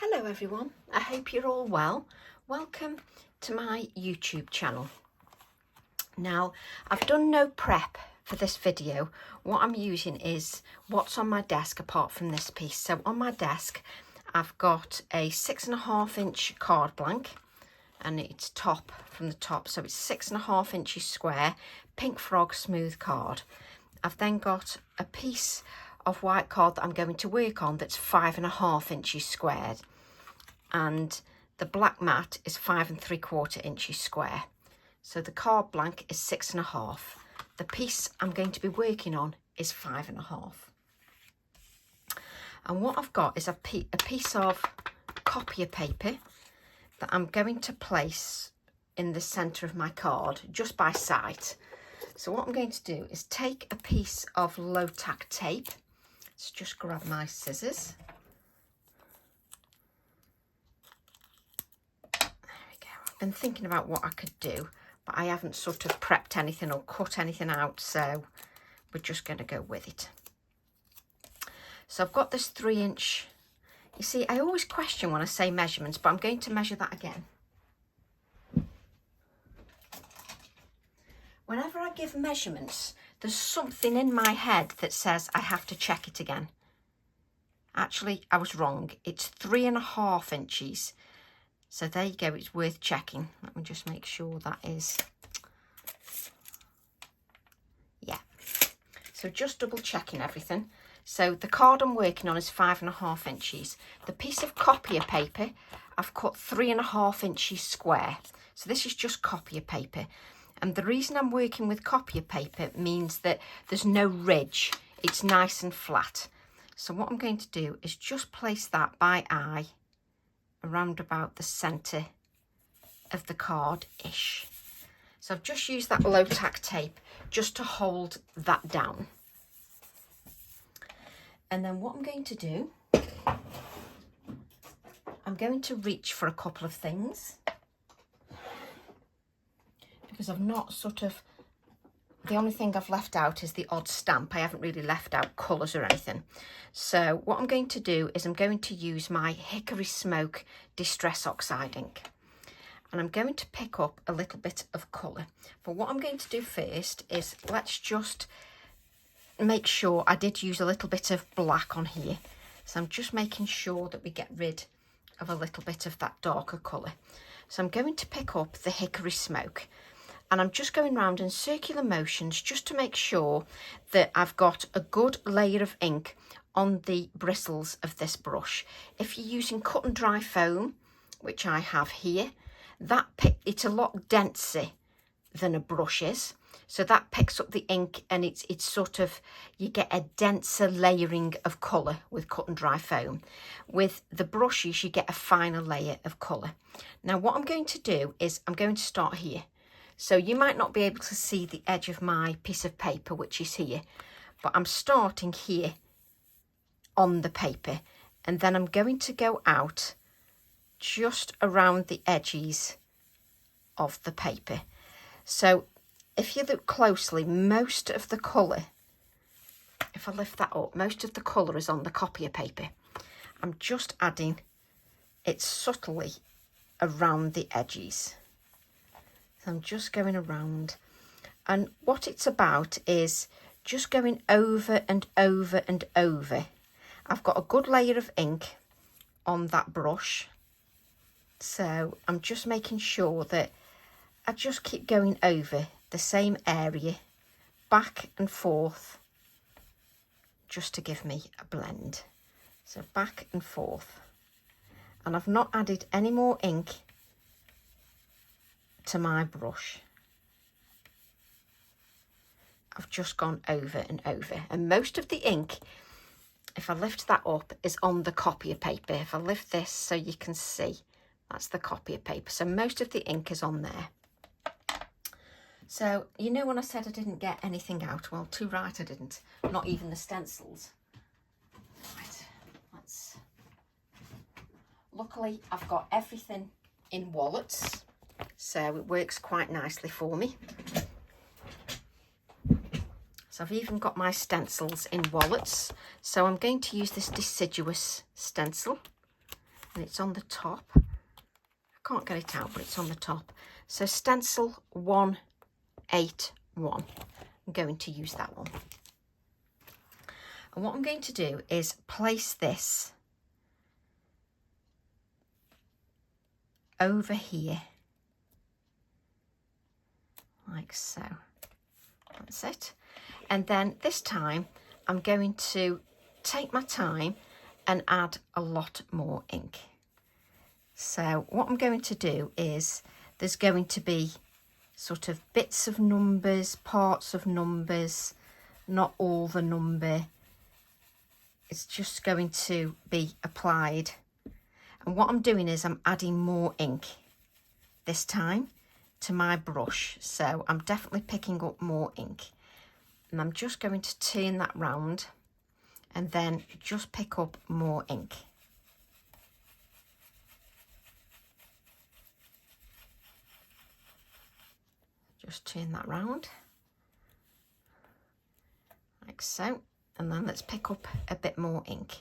Hello everyone, I hope you're all well. Welcome to my YouTube channel. Now, I've done no prep for this video. What I'm using is what's on my desk apart from this piece. So on my desk, I've got a 6.5 inch card blank and it's top from the top. So it's 6.5 inches square, Pink Frog smooth card. I've then got a piece of white card that I'm going to work on that's 5.5 inches squared, and the black mat is 5.75 inches square. So the card blank is 6.5. The piece I'm going to be working on is 5.5. And what I've got is a piece of copier paper that I'm going to place in the centre of my card just by sight. So what I'm going to do is take a piece of low tack tape. Let's just grab my scissors. There we go. I've been thinking about what I could do, but I haven't sort of prepped anything or cut anything out, so we're just going to go with it. So I've got this 3 inch. You see, I always question when I say measurements, but I'm going to measure that again. Whenever I give measurements, there's something in my head that says I have to check it again. Actually, I was wrong. It's 3.5 inches. So there you go, it's worth checking. Let me just make sure that is. Yeah. So just double checking everything. So the card I'm working on is 5.5 inches. The piece of copier paper, I've cut 3.5 inches square. So this is just copier paper. And the reason I'm working with copier paper means that there's no ridge. It's nice and flat. So what I'm going to do is just place that by eye around about the centre of the card-ish. So I've just used that low tack tape just to hold that down. And then what I'm going to do, I'm going to reach for a couple of things, because I've not the only thing I've left out is the odd stamp. I haven't really left out colours or anything. So what I'm going to do is I'm going to use my Hickory Smoke Distress Oxide ink. And I'm going to pick up a little bit of colour. But what I'm going to do first is let's just make sure I did use a little bit of black on here. So I'm just making sure that we get rid of a little bit of that darker colour. So I'm going to pick up the Hickory Smoke. And I'm just going round in circular motions just to make sure that I've got a good layer of ink on the bristles of this brush. If you're using cut and dry foam, which I have here, it's a lot denser than a brush is. So that picks up the ink and it's sort of, you get a denser layering of colour with cut and dry foam. With the brushes, you get a finer layer of colour. Now what I'm going to do is I'm going to start here. So you might not be able to see the edge of my piece of paper, which is here, but I'm starting here on the paper, and then I'm going to go out just around the edges of the paper. So if you look closely, most of the colour, if I lift that up, most of the colour is on the copier paper. I'm just adding it subtly around the edges. I'm just going around, and what it's about is just going over and over and over. I've got a good layer of ink on that brush, so I'm just making sure that I just keep going over the same area back and forth just to give me a blend. So back and forth, and I've not added any more ink to my brush. I've just gone over and over, and most of the ink, if I lift that up, is on the copier paper. If I lift this so you can see, that's the copier paper. So most of the ink is on there. So you know when I said I didn't get anything out, well, too right I didn't, not even the stencils. Right, luckily I've got everything in wallets, so it works quite nicely for me. So I've even got my stencils in wallets. So I'm going to use this Deciduous stencil, and it's on the top. I can't get it out, but it's on the top. So stencil 181. I'm going to use that one. And what I'm going to do is place this over here, like so. That's it. And then this time I'm going to take my time and add a lot more ink. So what I'm going to do is there's going to be sort of bits of numbers, parts of numbers, not all the number. It's just going to be applied. And what I'm doing is I'm adding more ink this time to my brush. So I'm definitely picking up more ink. And I'm just going to turn that round and then just pick up more ink. Just turn that round, like so. And then let's pick up a bit more ink.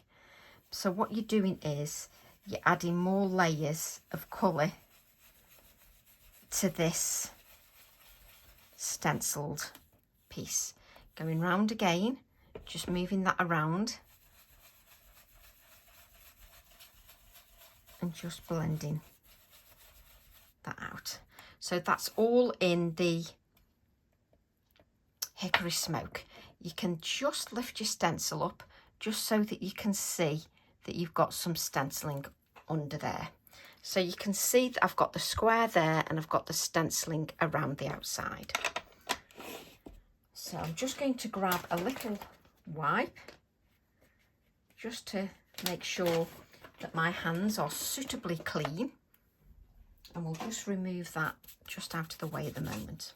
So what you're doing is you're adding more layers of colour to this stenciled piece. Going round again, just moving that around and just blending that out. So that's all in the hickory smoke. You can just lift your stencil up just so that you can see that you've got some stenciling under there. So you can see that I've got the square there and I've got the stenciling around the outside. So I'm just going to grab a little wipe just to make sure that my hands are suitably clean, and we'll just remove that just out of the way at the moment.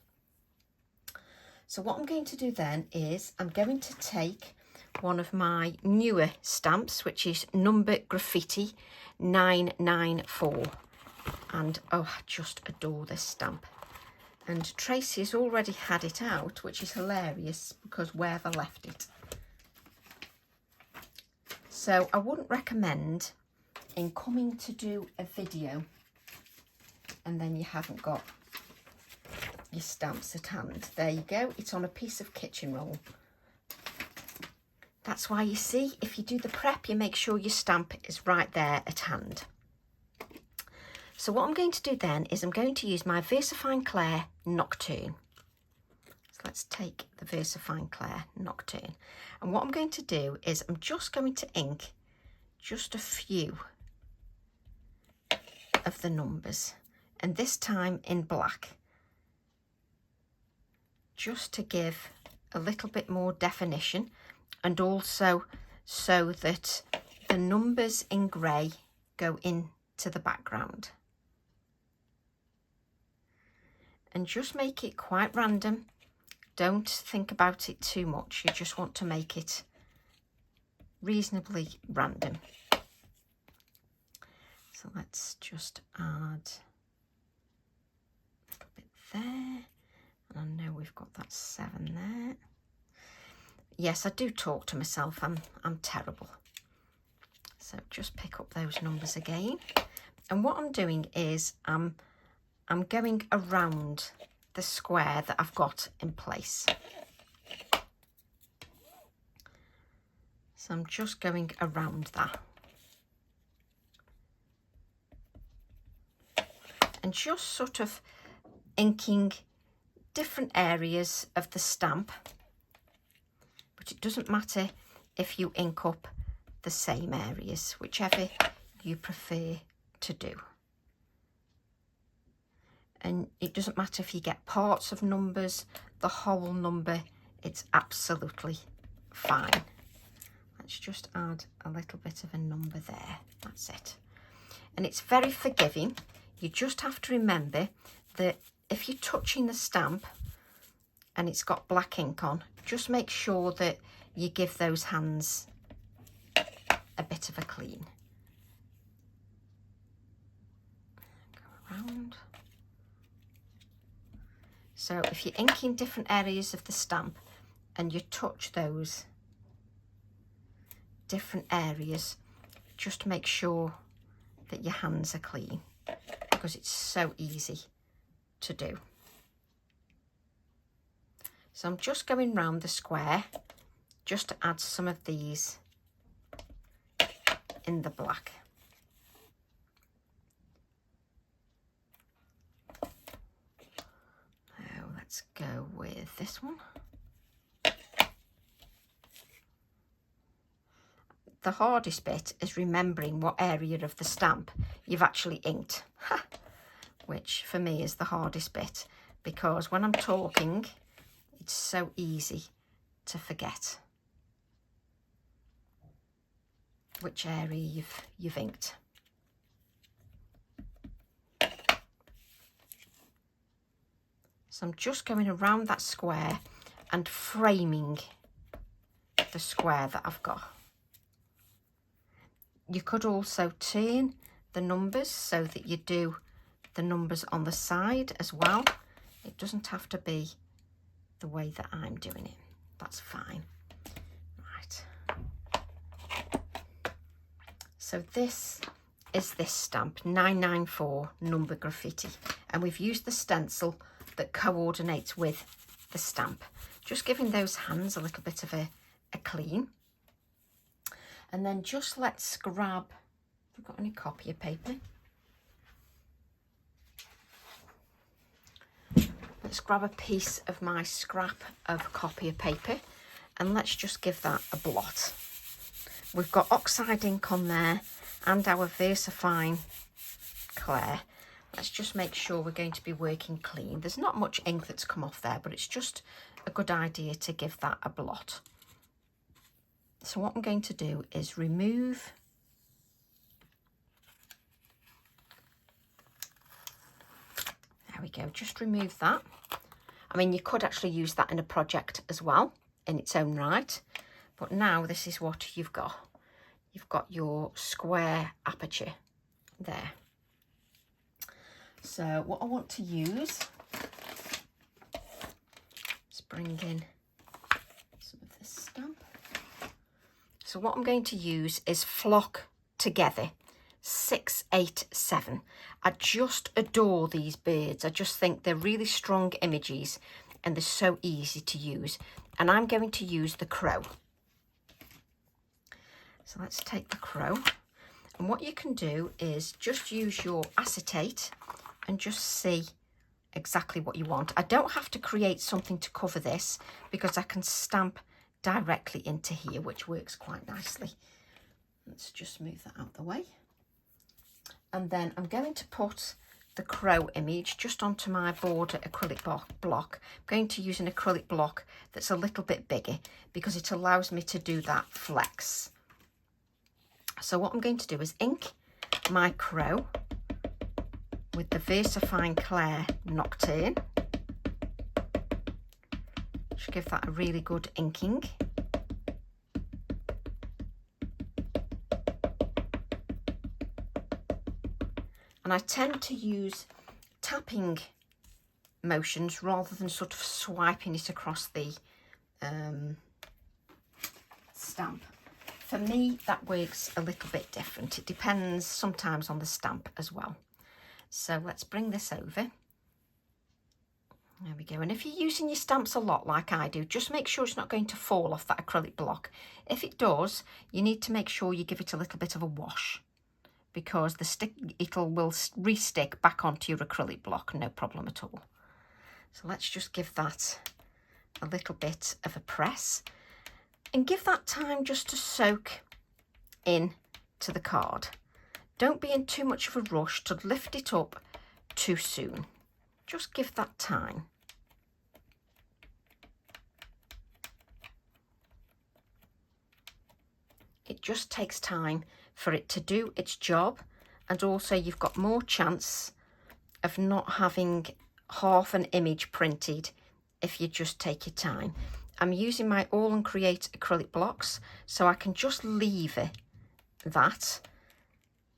So what I'm going to do then is I'm going to take one of my newer stamps, which is Number Graffiti 994. And oh, I just adore this stamp. And Tracy has already had it out, which is hilarious because where have I left it? So I wouldn't recommend in coming to do a video and then you haven't got your stamps at hand. There you go, it's on a piece of kitchen roll. That's why you see, if you do the prep, you make sure your stamp is right there at hand. So what I'm going to do then is I'm going to use my VersaFine Clair Nocturne. So let's take the VersaFine Clair Nocturne. And what I'm going to do is I'm just going to ink just a few of the numbers. And this time in black. Just to give a little bit more definition, and also so that the numbers in grey go into the background. And just make it quite random. Don't think about it too much. You just want to make it reasonably random. So let's just add a little bit there. And I know we've got that 7 there. Yes, I do talk to myself. I'm terrible. So just pick up those numbers again. And what I'm doing is I'm going around the square that I've got in place. So I'm just going around that. And just sort of inking different areas of the stamp. But it doesn't matter if you ink up the same areas, whichever you prefer to do. And it doesn't matter if you get parts of numbers, the whole number, it's absolutely fine. Let's just add a little bit of a number there. That's it. And it's very forgiving. You just have to remember that if you're touching the stamp and it's got black ink on, just make sure that you give those hands a bit of a clean. Go around. So if you're inking different areas of the stamp and you touch those different areas, just make sure that your hands are clean, because it's so easy to do. So I'm just going round the square just to add some of these in the black. Now let's go with this one. The hardest bit is remembering what area of the stamp you've actually inked, which for me is the hardest bit, because when I'm talking, it's so easy to forget which area you've inked. So I'm just going around that square and framing the square that I've got. You could also turn the numbers so that you do the numbers on the side as well. It doesn't have to be the way that I'm doing it. That's fine. Right. So this is this stamp, 994 number graffiti. And we've used the stencil that coordinates with the stamp. Just giving those hands a little bit of a clean. And then just let's grab, have we got any copier paper? Let's grab a piece of my scrap of copier paper and let's just give that a blot. We've got Oxide ink on there and our VersaFine Clair. Let's just make sure we're going to be working clean. There's not much ink that's come off there, but it's just a good idea to give that a blot. So what I'm going to do is remove there we go, just remove that. I mean, you could actually use that in a project as well in its own right, but now this is what you've got. You've got your square aperture there. So what I want to use is bring in some of this stamp. So what I'm going to use is Flock Together 687. I just adore these birds. I just think they're really strong images and they're so easy to use. And I'm going to use the crow. So let's take the crow. And what you can do is just use your acetate and just see exactly what you want. I don't have to create something to cover this because I can stamp directly into here, which works quite nicely. Let's just move that out the way. And then I'm going to put the crow image just onto my border acrylic block. I'm going to use an acrylic block that's a little bit bigger because it allows me to do that flex. So what I'm going to do is ink my crow with the VersaFine Clair Nocturne. Should give that a really good inking. And I tend to use tapping motions rather than sort of swiping it across the stamp. For me, that works a little bit different. It depends sometimes on the stamp as well. So let's bring this over. There we go. And if you're using your stamps a lot like I do, just make sure it's not going to fall off that acrylic block. If it does, you need to make sure you give it a little bit of a wash, because the will re-stick back onto your acrylic block, no problem at all. So let's just give that a little bit of a press and give that time just to soak in to the card. Don't be in too much of a rush to lift it up too soon. Just give that time. It just takes time for it to do its job, and also you've got more chance of not having half an image printed if you just take your time. I'm using my AALLandCreate acrylic blocks, so I can just lever that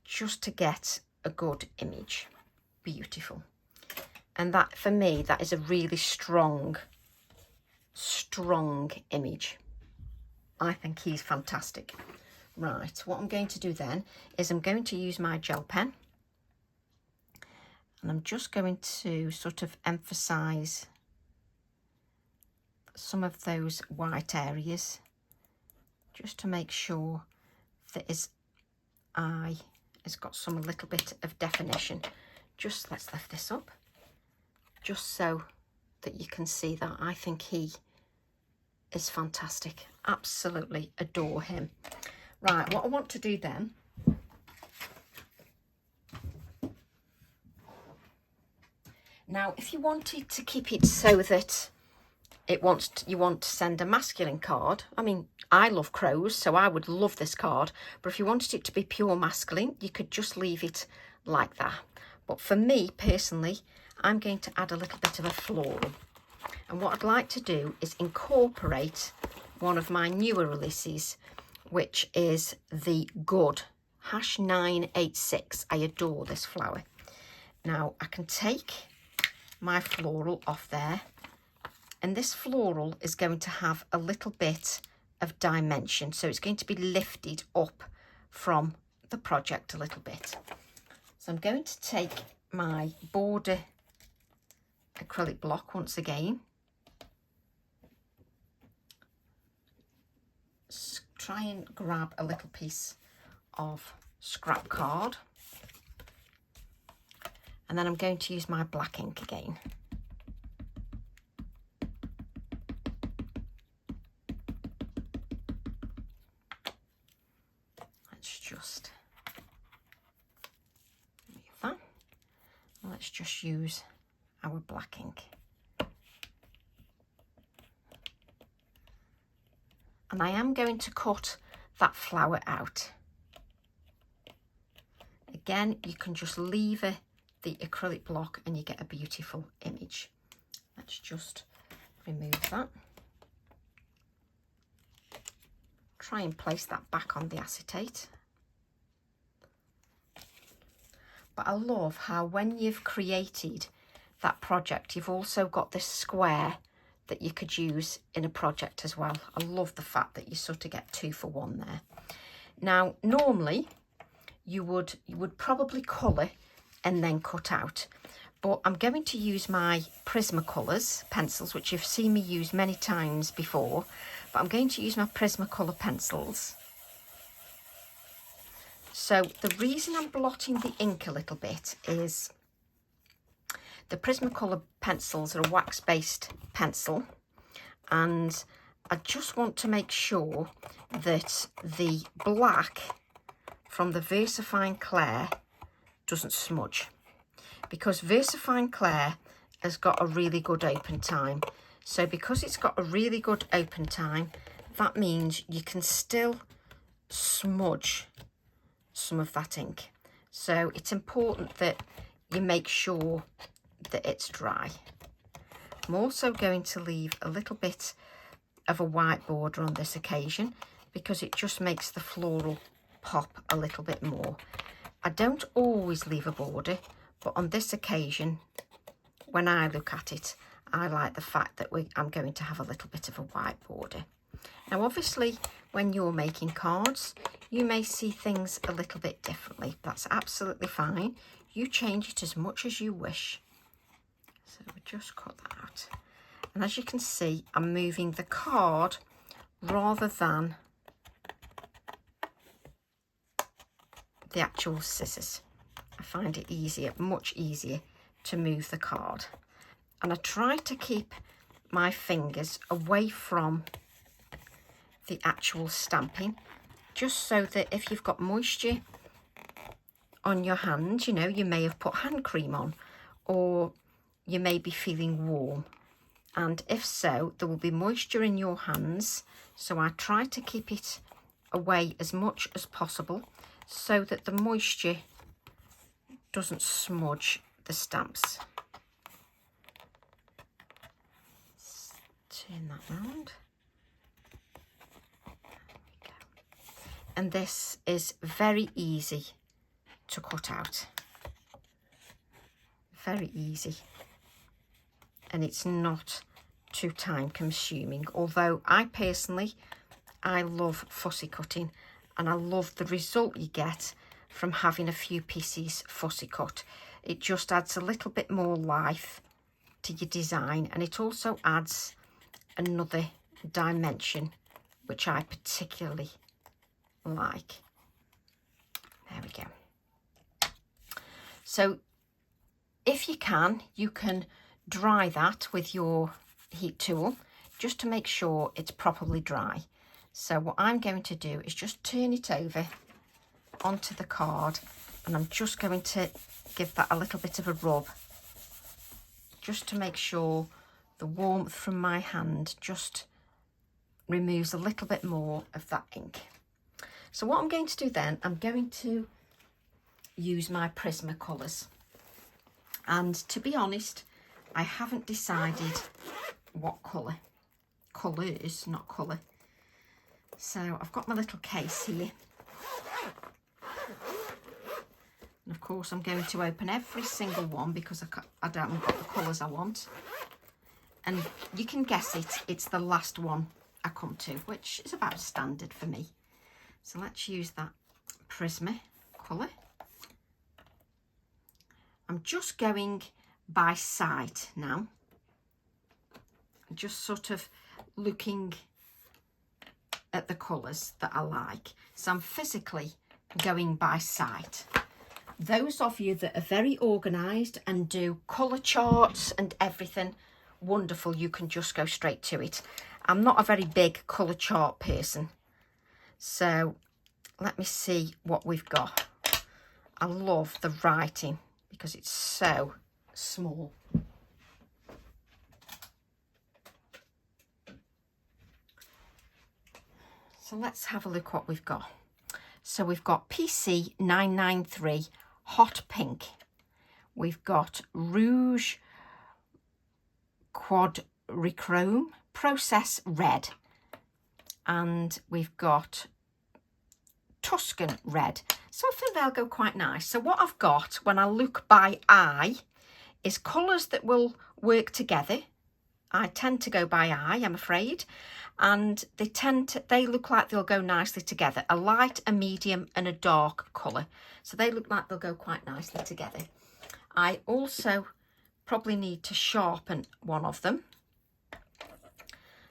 just to get a good image. Beautiful. And that, for me, that is a really strong image. I think he's fantastic. Right, what I'm going to do then is I'm going to use my gel pen, and I'm just going to sort of emphasize some of those white areas, just to make sure that his eye has got some little bit of definition. Just let's lift this up, just so that you can see that. I think he is fantastic. Absolutely adore him. Right, what I want to do then, now if you wanted to keep it so that you want to send a masculine card, I mean, I love crows, so I would love this card, but if you wanted it to be pure masculine, you could just leave it like that. But for me personally, I'm going to add a little bit of a floral, and what I'd like to do is incorporate one of my newer releases, which is the Good #986. I adore this flower. Now I can take my floral off there, and this floral is going to have a little bit of dimension, so it's going to be lifted up from the project a little bit. So I'm going to take my border acrylic block once again, try and grab a little piece of scrap card, and then I'm going to use my black ink again. Let's just move that. Let's just use our black ink. And I am going to cut that flower out. Again, you can just lever the acrylic block and you get a beautiful image. Let's just remove that. Try and place that back on the acetate. But I love how when you've created that project, you've also got this square that you could use in a project as well. I love the fact that you sort of get 2 for 1 there. Now, normally you would probably colour and then cut out, but I'm going to use my Prismacolors pencils, which you've seen me use many times before, but I'm going to use my Prismacolor pencils. So the reason I'm blotting the ink a little bit is the Prismacolor pencils are a wax-based pencil, and I just want to make sure that the black from the VersaFine Clair doesn't smudge, because VersaFine Clair has got a really good open time. So because it's got a really good open time, that means you can still smudge some of that ink. So it's important that you make sure that it's dry. I'm also going to leave a little bit of a white border on this occasion, because it just makes the floral pop a little bit more. I don't always leave a border, but on this occasion, when I look at it, I like the fact that I'm going to have a little bit of a white border. Now obviously, when you're making cards, you may see things a little bit differently. That's absolutely fine. You change it as much as you wish. So we just cut that out. And as you can see, I'm moving the card rather than the actual scissors. I find it easier, much easier to move the card. And I try to keep my fingers away from the actual stamping, just so that if you've got moisture on your hand, you know, you may have put hand cream on, or you may be feeling warm, and if so, there will be moisture in your hands. So I try to keep it away as much as possible so that the moisture doesn't smudge the stamps. Let's turn that round. There we go. And this is very easy to cut out. Very easy. And it's not too time consuming, although I personally, I love fussy cutting. and I love the result you get from having a few pieces fussy cut. It just adds a little bit more life to your design, and it also adds another dimension which I particularly like. There we go. So if you can dry that with your heat tool just to make sure it's properly dry. So what I'm going to do is just turn it over onto the card, and I'm just going to give that a little bit of a rub just to make sure the warmth from my hand just removes a little bit more of that ink. So what I'm going to do then, I'm going to use my Prismacolors, and to be honest, I haven't decided what colours, not colour. So I've got my little case here, and of course I'm going to open every single one because I haven't got the colours I want, and you can guess it's the last one I come to, which is about standard for me. So let's use that Prismacolor. I'm just going by sight now, just sort of looking at the colours that I like. So I'm physically going by sight. Those of you that are very organised and do colour charts and everything, wonderful, you can just go straight to it. I'm not a very big colour chart person. So let me see what we've got. I love the writing because it's so small. So let's have a look what we've got. So we've got PC 993 Hot Pink. We've got Rouge Quadrichrome Process Red. And we've got Tuscan Red. So I think they'll go quite nice. So what I've got when I look by eye is colours that will work together. I tend to go by eye, I'm afraid. And they look like they'll go nicely together. A light, a medium and a dark colour. So they look like they'll go quite nicely together. I also probably need to sharpen one of them.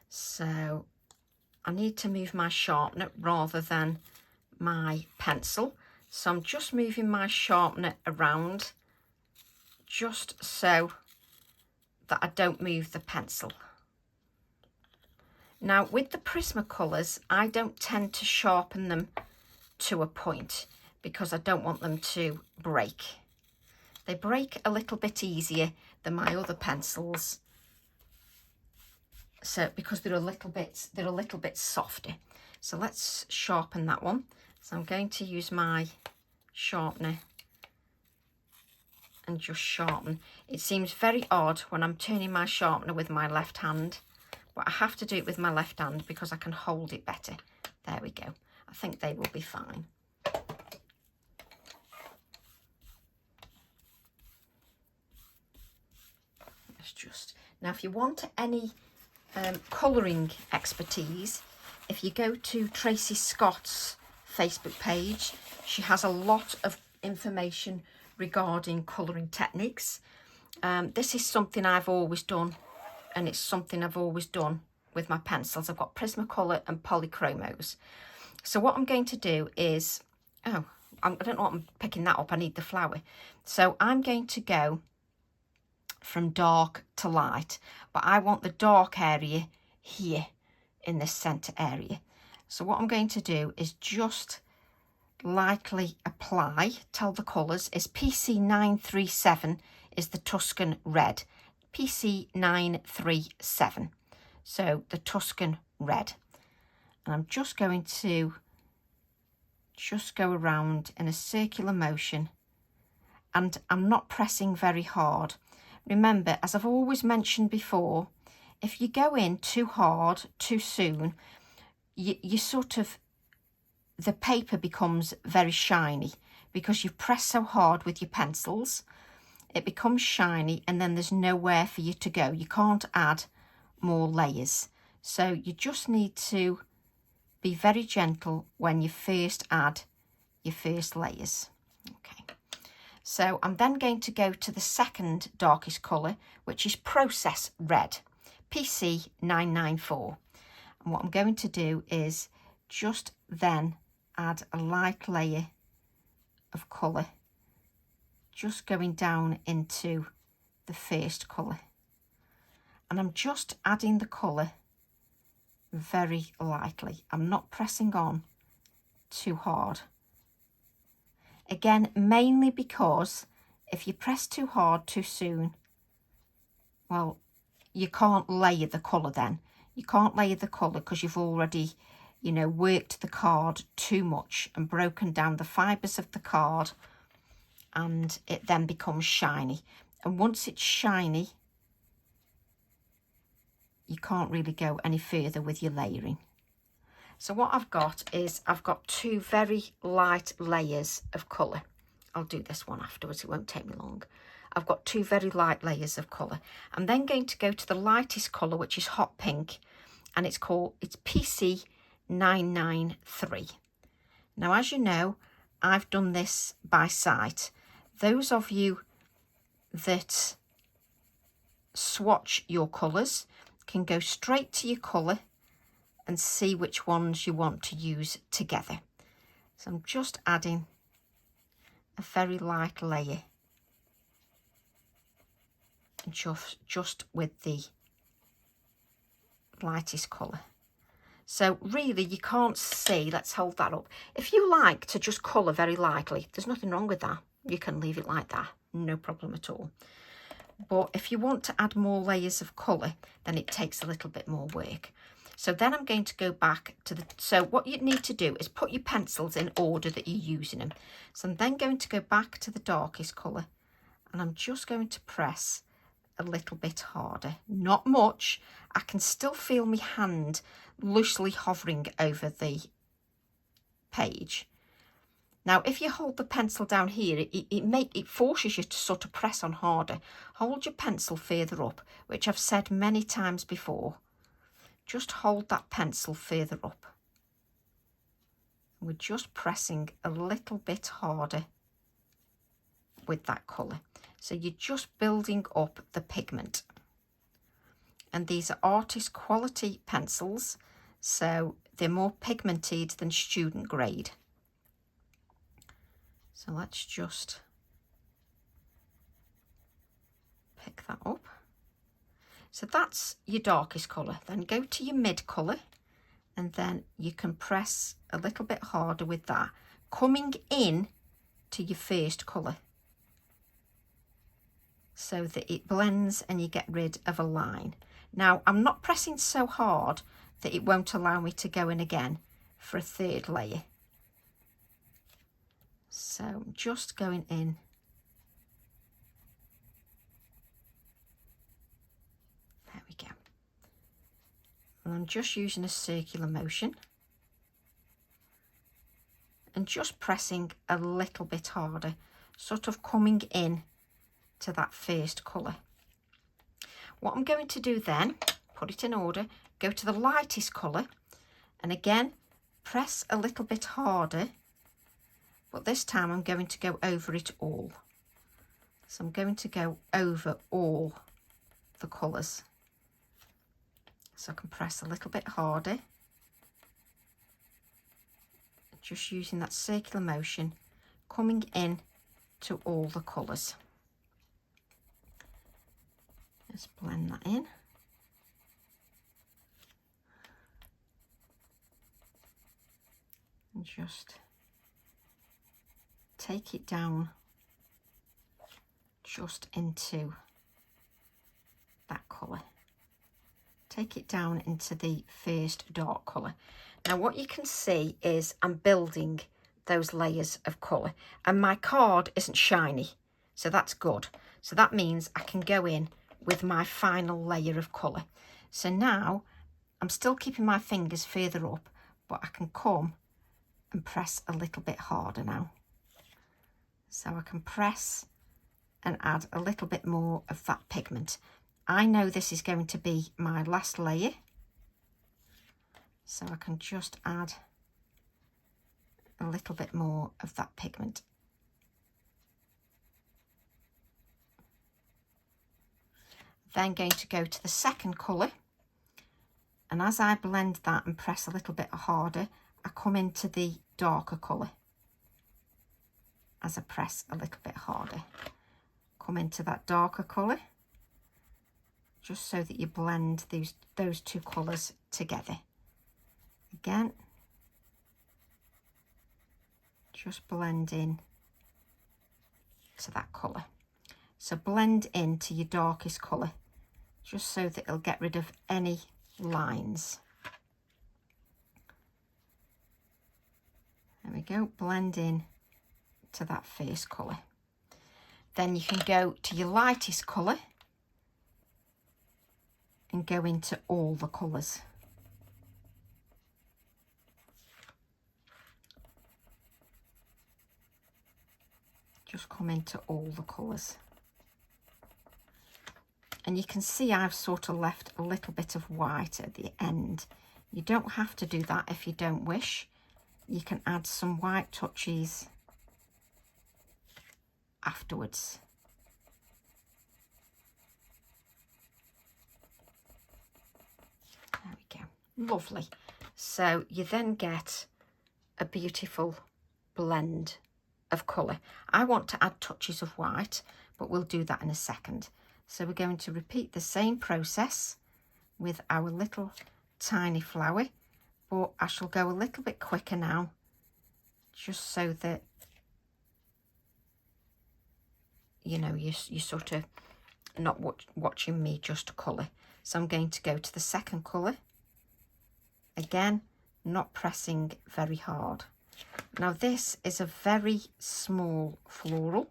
So I need to move my sharpener rather than my pencil. So I'm just moving my sharpener around just so that I don't move the pencil. Now with the Prismacolors, I don't tend to sharpen them to a point because I don't want them to break. They break a little bit easier than my other pencils. So because they're a little bit softer. So let's sharpen that one. So I'm going to use my sharpener and just sharpen. It seems very odd when I'm turning my sharpener with my left hand, but I have to do it with my left hand because I can hold it better. There we go. I think they will be fine. Let's just, now if you want any colouring expertise, if you go to Tracy Scott's Facebook page, she has a lot of information regarding colouring techniques. This is something I've always done, and it's something I've always done with my pencils. I've got Prismacolor and Polychromos. So what I'm going to do is, I don't know what I'm picking that up, I need the flower. So I'm going to go from dark to light, but I want the dark area here in this centre area. So what I'm going to do is just lightly apply, tell the colours, is PC 937 is the Tuscan Red. PC 937, so the Tuscan Red. And I'm just going to go around in a circular motion, and I'm not pressing very hard. Remember, as I've always mentioned before, if you go in too hard too soon, you sort of, the paper becomes very shiny because you've pressed so hard with your pencils. It becomes shiny and then there's nowhere for you to go. You can't add more layers. So you just need to be very gentle when you first add your first layers. Okay, so I'm then going to go to the second darkest colour, which is Process Red, PC 994. And what I'm going to do is just then add a light layer of colour, just going down into the first colour. And I'm just adding the colour very lightly. I'm not pressing on too hard. Again, mainly because if you press too hard too soon, well, you can't layer the colour then. You can't layer the colour because you've already, you know, worked the card too much and broken down the fibres of the card, and it then becomes shiny. And once it's shiny, you can't really go any further with your layering. So what I've got is I've got two very light layers of colour. I'll do this one afterwards, it won't take me long. I've got two very light layers of colour. I'm then going to go to the lightest colour, which is hot pink, and it's PC 993. Now, as you know, I've done this by sight. Those of you that swatch your colours can go straight to your colour and see which ones you want to use together. So I'm just adding a very light layer just with the lightest colour. So really you can't see, let's hold that up. If you like to just colour very lightly, there's nothing wrong with that. You can leave it like that, no problem at all. But if you want to add more layers of colour, then it takes a little bit more work. So then I'm going to go back to so what you need to do is put your pencils in order that you're using them. So I'm then going to go back to the darkest colour, and I'm just going to press a little bit harder. Not much. I can still feel my hand loosely hovering over the page. Now, if you hold the pencil down here, it forces you to sort of press on harder. Hold your pencil further up, which I've said many times before. Just hold that pencil further up. We're just pressing a little bit harder with that colour. So you're just building up the pigment. And these are artist quality pencils, so they're more pigmented than student grade. So let's just pick that up. So that's your darkest colour. Then go to your mid colour, and then you can press a little bit harder with that, coming in to your first colour, so that it blends and you get rid of a line. Now, I'm not pressing so hard that it won't allow me to go in again for a third layer. So I'm just going in. There we go. And I'm just using a circular motion and just pressing a little bit harder, sort of coming in to that first colour. What I'm going to do then, put it in order, go to the lightest colour, and again press a little bit harder, but this time I'm going to go over it all. So I'm going to go over all the colours. So I can press a little bit harder, just using that circular motion, coming in to all the colours. Let's blend that in. And just take it down just into that colour. Take it down into the first dark colour. Now what you can see is I'm building those layers of colour, and my card isn't shiny, so that's good. So that means I can go in with my final layer of colour. So now I'm still keeping my fingers further up, but I can come and press a little bit harder now. So I can press and add a little bit more of that pigment. I know this is going to be my last layer, So I can just add a little bit more of that pigment. Then going to go to the second colour, and as I blend that and press a little bit harder, I come into the darker colour. As I press a little bit harder, come into that darker colour, just so that you blend those two colours together. Again, just blend in to that colour. So blend into your darkest colour, just so that it'll get rid of any lines. There we go, blend in to that first colour. Then you can go to your lightest colour and go into all the colours. Just come into all the colours. And you can see I've sort of left a little bit of white at the end. You don't have to do that if you don't wish. You can add some white touches afterwards. There we go. Lovely. So you then get a beautiful blend of colour. I want to add touches of white, but we'll do that in a second. So we're going to repeat the same process with our little tiny flower, but I shall go a little bit quicker now, just so that you know you're sort of not watching me just colour. So I'm going to go to the second colour, again not pressing very hard. Now this is a very small floral,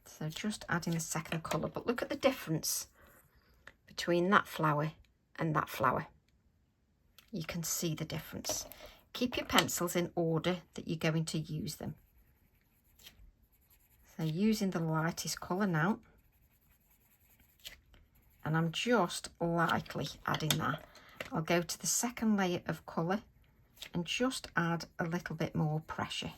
so just adding the second colour, but look at the difference between that flower and that flower. You can see the difference. Keep your pencils in order that you're going to use them. So using the lightest colour now, and I'm just lightly adding that. I'll go to the second layer of colour and just add a little bit more pressure.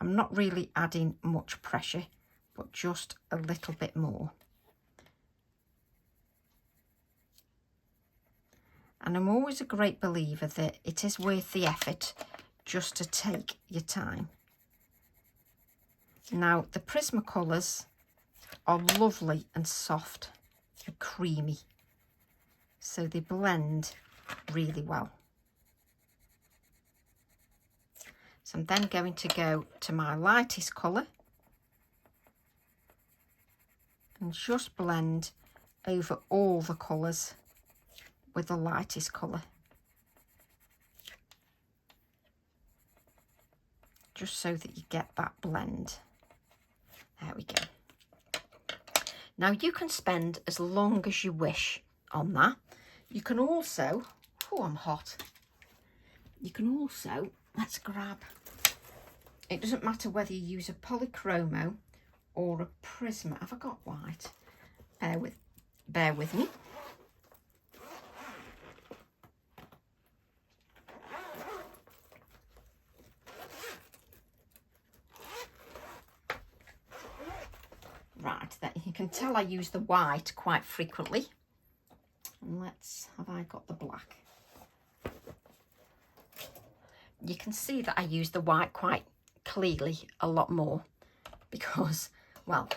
I'm not really adding much pressure, but just a little bit more. And I'm always a great believer that it is worth the effort just to take your time. Now the Prismacolors are lovely and soft and creamy, so they blend really well. So I'm then going to go to my lightest colour and just blend over all the colours with the lightest colour, just so that you get that blend. There we go. Now you can spend as long as you wish on that. You can also, oh I'm hot, you can also, let's grab, it doesn't matter whether you use a polychromo or a Prisma. Have I got white? Bear with me. Right, that you can tell I use the white quite frequently. And have I got the black? You can see that I use the white quite clearly a lot more because, well,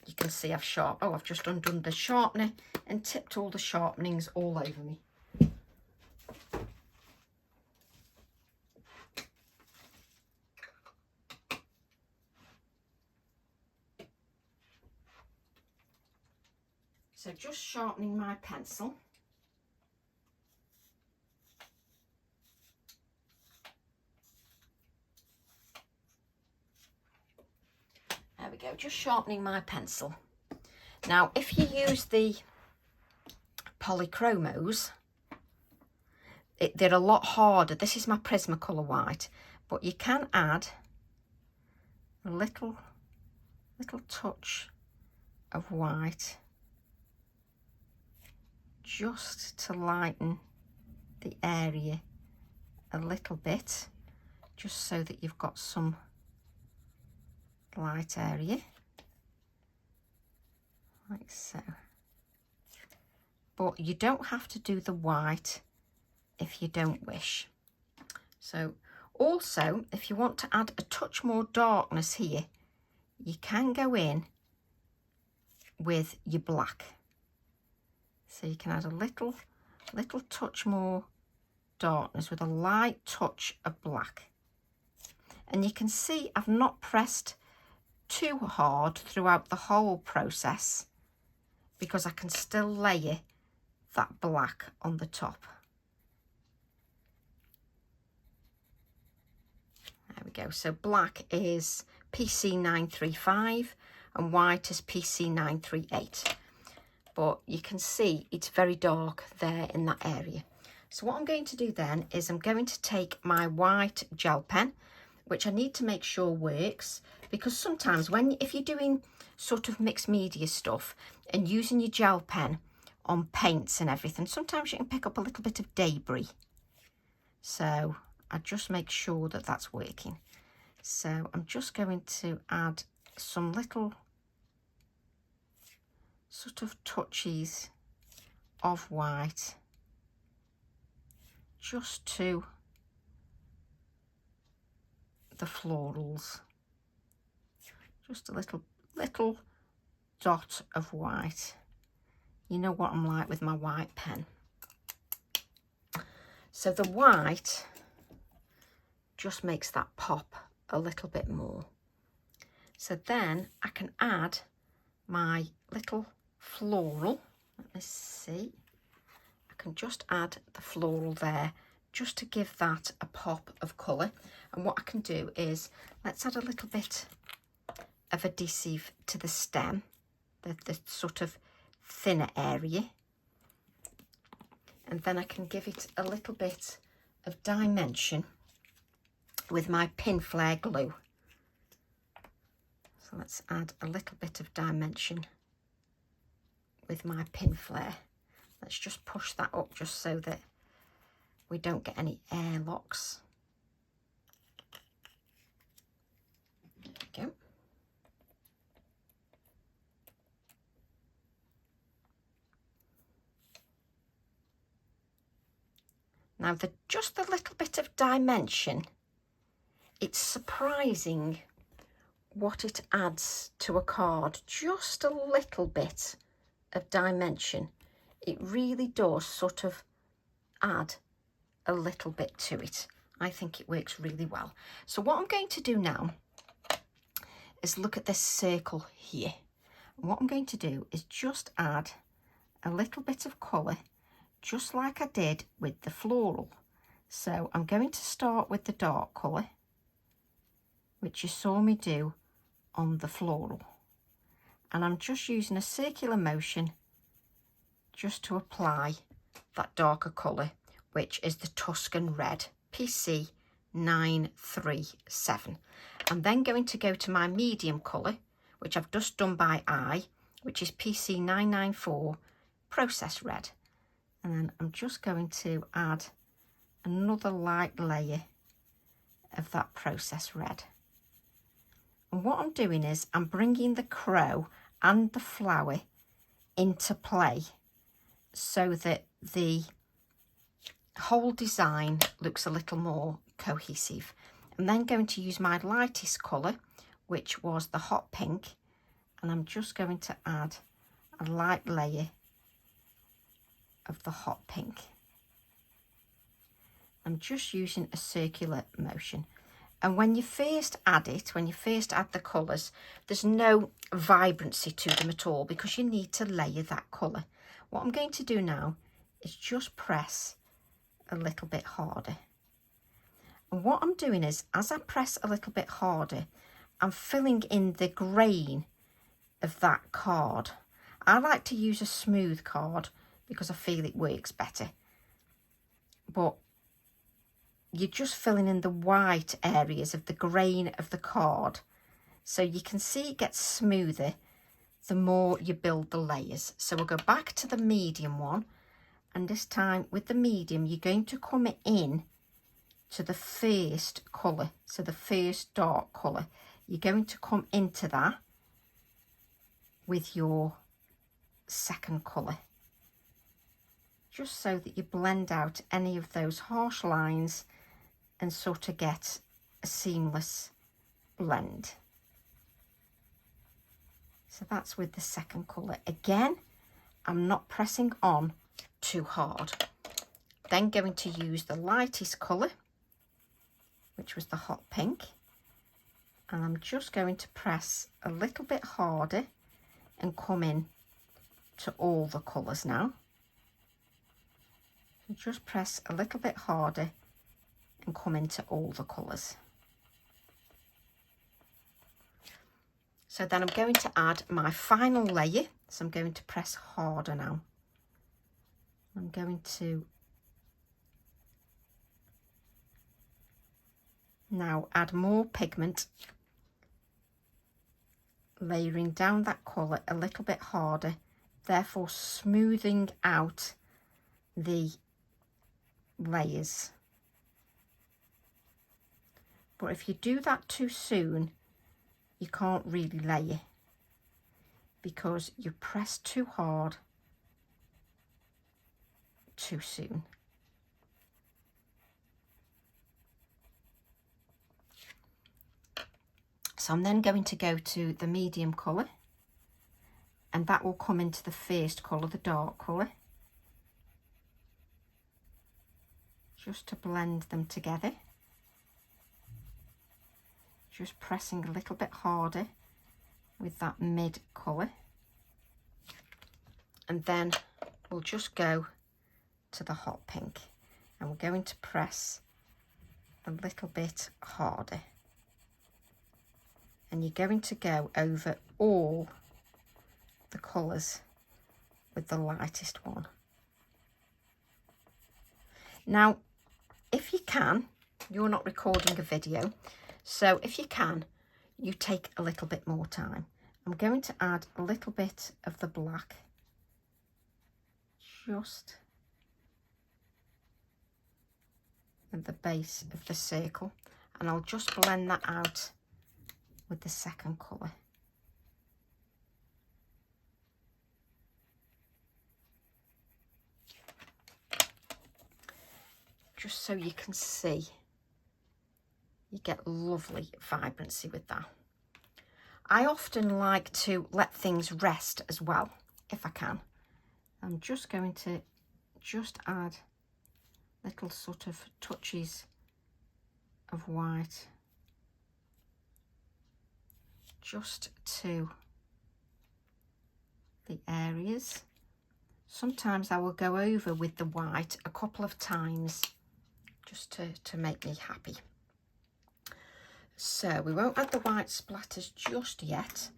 you can see I've just undone the sharpener and tipped all the sharpenings all over me. So just sharpening my pencil. There we go, just sharpening my pencil. Now, if you use the polychromos, they're a lot harder. This is my Prismacolor white, but you can add a little touch of white just to lighten the area a little bit, just so that you've got some light area, like so. But you don't have to do the white if you don't wish. So also, if you want to add a touch more darkness here, you can go in with your black. So you can add a little touch more darkness with a light touch of black. And you can see I've not pressed too hard throughout the whole process, because I can still layer that black on the top. There we go. So black is PC 935 and white is PC 938. But you can see it's very dark there in that area. So what I'm going to do then is I'm going to take my white gel pen, which I need to make sure works, because sometimes if you're doing sort of mixed media stuff and using your gel pen on paints and everything, sometimes you can pick up a little bit of debris. So I just make sure that that's working. So I'm just going to add some little sort of touches of white just to the florals. Just a little dot of white. You know what I'm like with my white pen. So the white just makes that pop a little bit more. So then I can add my little floral. Let me see. I can just add the floral there just to give that a pop of colour. And what I can do is, let's add a little bit of adhesive to the stem, the sort of thinner area, and then I can give it a little bit of dimension with my pin flare glue. So let's add a little bit of dimension with my pin flare. Let's just push that up just so that we don't get any airlocks. There we go. Now, just a little bit of dimension, it's surprising what it adds to a card. Just a little bit of dimension. It really does sort of add a little bit to it. I think it works really well. So what I'm going to do now is look at this circle here. And what I'm going to do is just add a little bit of colour, just like I did with the floral. So I'm going to start with the dark colour, which you saw me do on the floral. And I'm just using a circular motion just to apply that darker colour, which is the Tuscan Red, PC 937. I'm then going to go to my medium colour, which I've just done by eye, which is PC 994, Process Red. And then I'm just going to add another light layer of that Process Red. And what I'm doing is I'm bringing the crow and the flower into play so that the whole design looks a little more cohesive. I'm then going to use my lightest colour, which was the hot pink, and I'm just going to add a light layer of the hot pink. I'm just using a circular motion. And when you first add it, when you first add the colours, there's no vibrancy to them at all because you need to layer that colour. What I'm going to do now is just press a little bit harder. And what I'm doing is, as I press a little bit harder, I'm filling in the grain of that card. I like to use a smooth card because I feel it works better. But you're just filling in the white areas of the grain of the card. So you can see it gets smoother the more you build the layers. So we'll go back to the medium one And this time with the medium, you're going to come in to the first colour, so the first dark colour. You're going to come into that with your second colour, just so that you blend out any of those harsh lines and sort of get a seamless blend. So that's with the second colour. Again, I'm not pressing on too hard. Then going to use the lightest colour, which was the hot pink, and I'm just going to press a little bit harder and come in to all the colours now. So just press a little bit harder and come into all the colours. So then I'm going to add my final layer, so I'm going to press harder now. I'm going to now add more pigment, layering down that colour a little bit harder, therefore smoothing out the layers. But if you do that too soon, you can't really layer because you press too hard too soon. So I'm then going to go to the medium colour, and that will come into the first colour, the dark colour, just to blend them together. Just pressing a little bit harder with that mid colour, and then we'll just go to the hot pink, and we're going to press a little bit harder, and you're going to go over all the colours with the lightest one. Now, if you can, you're not recording a video, so if you can, you take a little bit more time. I'm going to add a little bit of the black, just at the base of the circle, and I'll just blend that out with the second colour. Just so you can see, you get lovely vibrancy with that. I often like to let things rest as well, if I can. I'm just going to add little sort of touches of white just to the areas. Sometimes I will go over with the white a couple of times just to make me happy. So we won't add the white splatters just yet,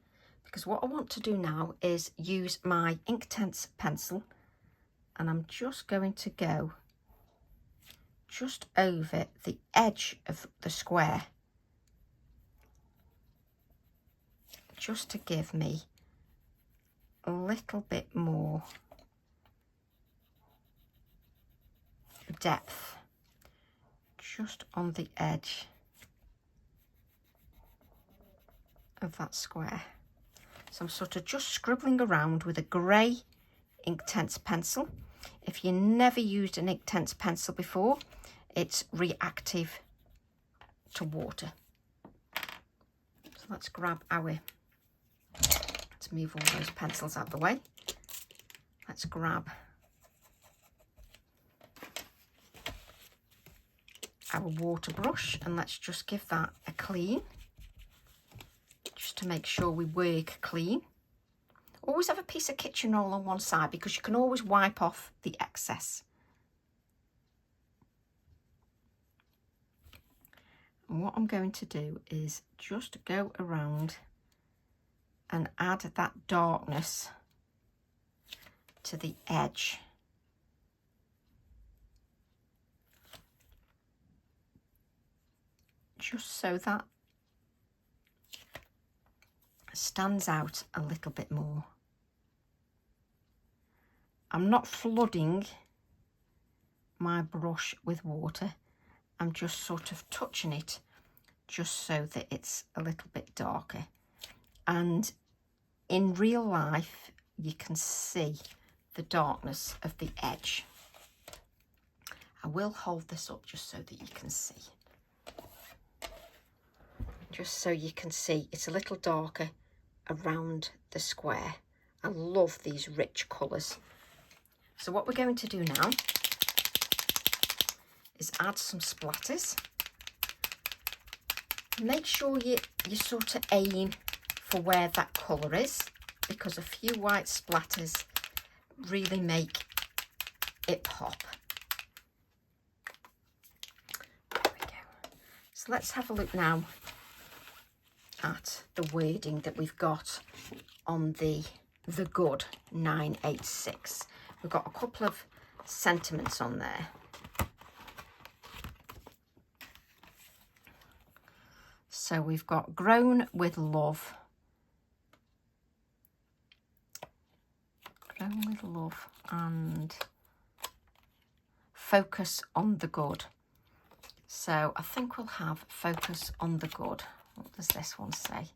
because what I want to do now is use my Inktense pencil, and I'm just going to go just over the edge of the square, just to give me a little bit more depth, just on the edge of that square. So I'm sort of just scribbling around with a grey Inktense pencil. If you never used an Inktense pencil before, it's reactive to water. So let's grab our, let's move all those pencils out of the way. Let's grab our water brush, and let's just give that a clean, just to make sure we work clean. Always have a piece of kitchen roll on one side, because you can always wipe off the excess. And what I'm going to do is just go around and add that darkness to the edge. Just so that stands out a little bit more. I'm not flooding my brush with water. I'm just sort of touching it just so that it's a little bit darker. And in real life, you can see the darkness of the edge. I will hold this up just so that you can see. Just so you can see it's a little darker around the square. I love these rich colours. So what we're going to do now is add some splatters. Make sure you sort of aim for where that colour is, because a few white splatters really make it pop. There we go. So let's have a look now at the wording that we've got on the Good 986. We've got a couple of sentiments on there. So we've got grown with love. Grown with love and focus on the good. So I think we'll have focus on the good. What does this one say?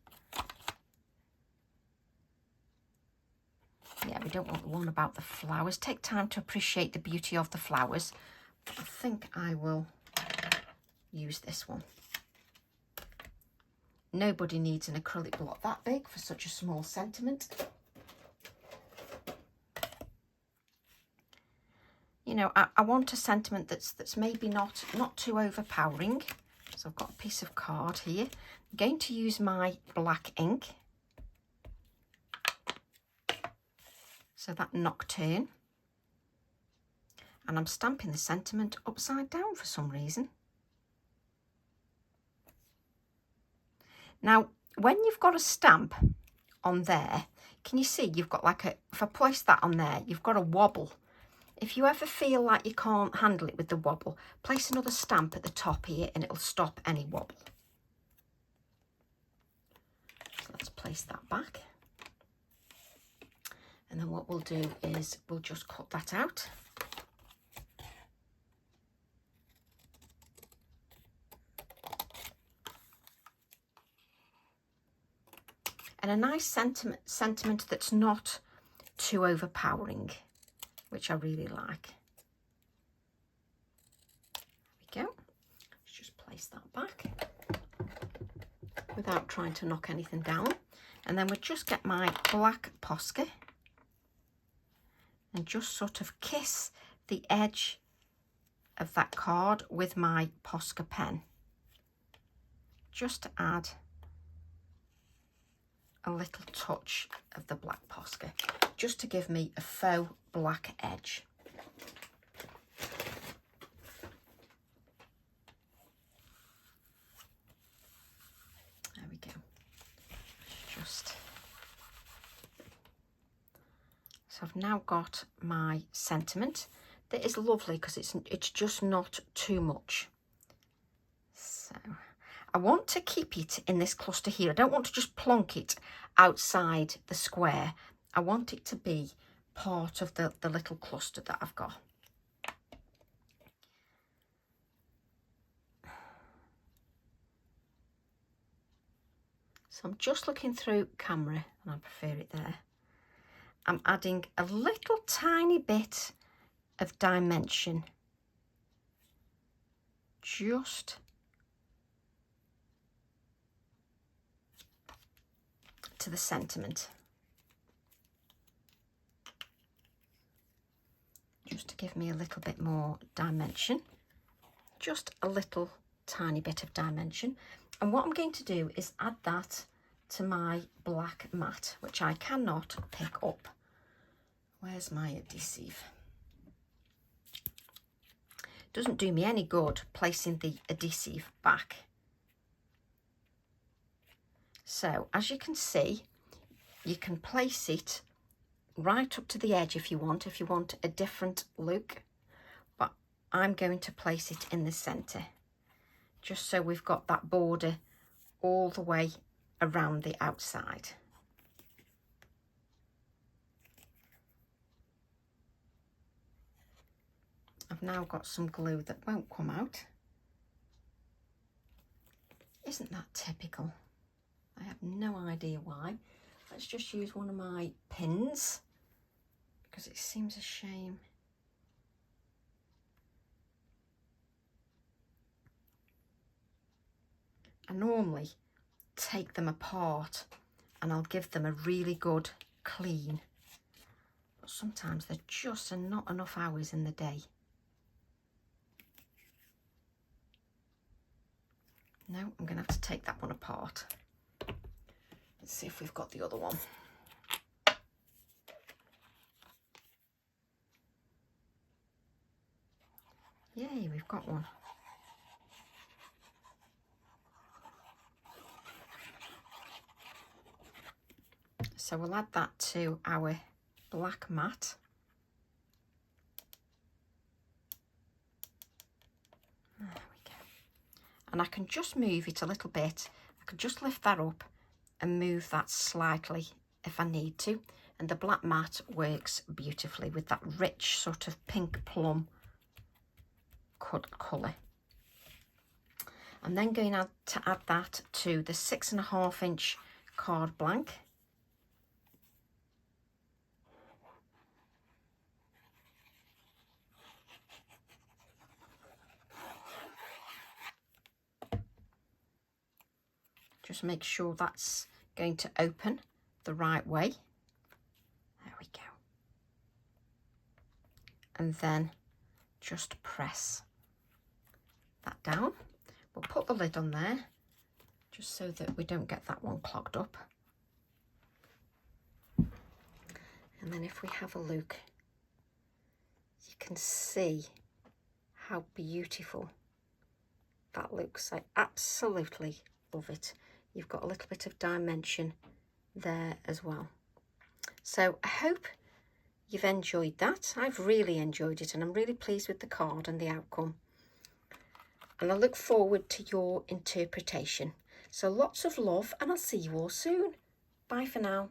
Yeah, we don't want the one about the flowers. Take time to appreciate the beauty of the flowers. I think I will use this one. Nobody needs an acrylic block that big for such a small sentiment. You know, I want a sentiment that's maybe not too overpowering. So I've got a piece of card here. I'm going to use my black ink. So that Nocturne. And I'm stamping the sentiment upside down for some reason. Now, when you've got a stamp on there, can you see you've got like if I place that on there, you've got a wobble. If you ever feel like you can't handle it with the wobble, place another stamp at the top here and it'll stop any wobble. So let's place that back. And then what we'll do is we'll just cut that out. And a nice sentiment that's not too overpowering, which I really like. There we go. Let's just place that back without trying to knock anything down. And then we'll just get my black Posca and just sort of kiss the edge of that card with my Posca pen, just to add a little touch of the black Posca, just to give me a faux black edge. There we go. So I've now got my sentiment. That is lovely because it's just not too much. So I want to keep it in this cluster here. I don't want to just plonk it outside the square. I want it to be part of the little cluster that I've got. So I'm just looking through camera and I prefer it there. I'm adding a little tiny bit of dimension just to the sentiment, just to give me a little bit more dimension, just a little tiny bit of dimension. And what I'm going to do is add that to my black mat, which I cannot pick up. Where's my adhesive? Doesn't do me any good placing the adhesive back. So as you can see, you can place it right up to the edge if you want a different look, but I'm going to place it in the center, just so we've got that border all the way around the outside. I've now got some glue that won't come out. Isn't that typical? I have no idea why. Let's just use one of my pins because it seems a shame. I normally take them apart and I'll give them a really good clean, but sometimes there just are not enough hours in the day. No, I'm going to have to take that one apart. Let's see if we've got the other one. Yay, we've got one. So we'll add that to our black mat. There we go. And I can just move it a little bit. I can just lift that up and move that slightly if I need to. And the black mat works beautifully with that rich sort of pink plum colour. I'm then going to add that to the 6.5 inch card blank. Just make sure that's going to open the right way. There we go. And then just press that down. We'll put the lid on there just so that we don't get that one clogged up. And then if we have a look, you can see how beautiful that looks. I absolutely love it. You've got a little bit of dimension there as well. So I hope you've enjoyed that. I've really enjoyed it and I'm really pleased with the card and the outcome. And I look forward to your interpretation. So lots of love and I'll see you all soon. Bye for now.